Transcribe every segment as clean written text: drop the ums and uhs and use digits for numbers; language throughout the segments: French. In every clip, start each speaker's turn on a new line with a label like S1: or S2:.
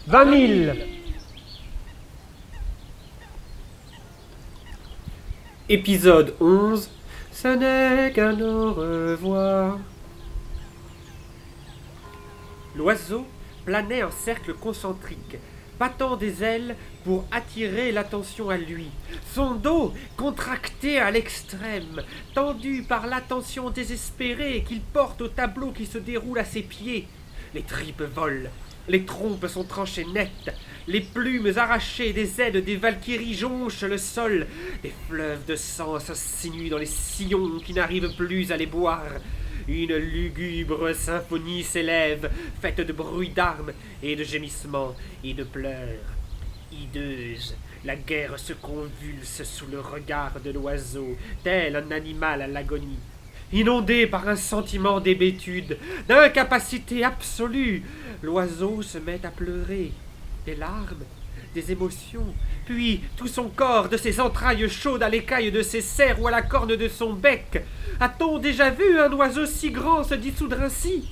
S1: 20 000.
S2: Épisode 11. Ce n'est qu'un au revoir. L'oiseau planait en cercle concentrique, battant des ailes pour attirer l'attention à lui. Son dos contracté à l'extrême, tendu par l'attention désespérée qu'il porte au tableau qui se déroule à ses pieds. Les tripes volent, les trompes sont tranchées nettes, les plumes arrachées des ailes des valkyries jonchent le sol, des fleuves de sang s'insinuent dans les sillons qui n'arrivent plus à les boire. Une lugubre symphonie s'élève, faite de bruits d'armes et de gémissements et de pleurs. Hideuse, la guerre se convulse sous le regard de l'oiseau, tel un animal à l'agonie. Inondé par un sentiment d'hébétude, d'incapacité absolue, l'oiseau se met à pleurer. Des larmes, des émotions, puis tout son corps, de ses entrailles chaudes à l'écaille de ses serres ou à la corne de son bec. A-t-on déjà vu un oiseau si grand se dissoudre ainsi ?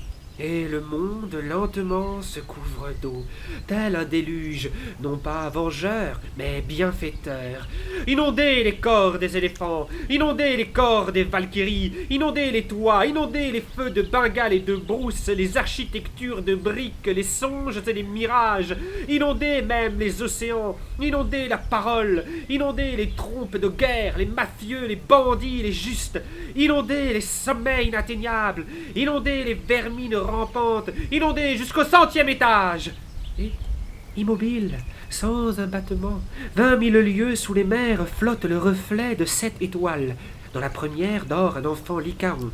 S2: Et le monde lentement se couvre d'eau, tel un déluge, non pas vengeur, mais bienfaiteur. Inonder les corps des éléphants, inonder les corps des valkyries, inonder les toits, inonder les feux de Bengale et de brousse, les architectures de briques, les songes et les mirages, inonder même les océans, inonder la parole, inonder les trompes de guerre, les mafieux, les bandits, les justes, inonder les sommets inatteignables, inonder les vermines rampantes, inonder jusqu'au 100e étage. Et, immobile, sans un battement, 20 000 lieues sous les mers flotte le reflet de 7 étoiles. Dans la première dort un enfant lycaon.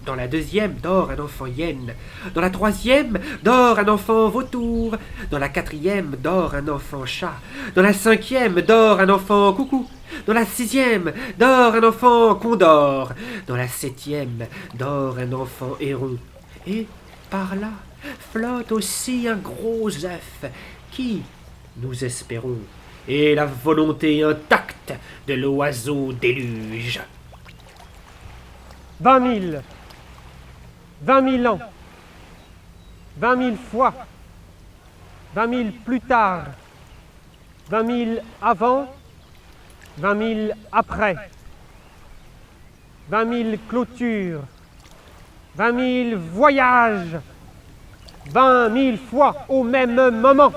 S2: Dans la deuxième dort un enfant hyène. Dans la troisième dort un enfant vautour. Dans la quatrième dort un enfant chat. Dans la cinquième dort un enfant coucou. Dans la sixième dort un enfant condor. Dans la septième dort un enfant héron. Et par là flotte aussi un gros œuf qui, nous espérons, est la volonté intacte de l'oiseau déluge.
S1: 20 000. 20 000 ans. 20 000 fois. 20 000 plus tard. 20 000 avant. 20 000 après. 20 000 clôtures. 20 000 voyages. 20 000 fois au même moment.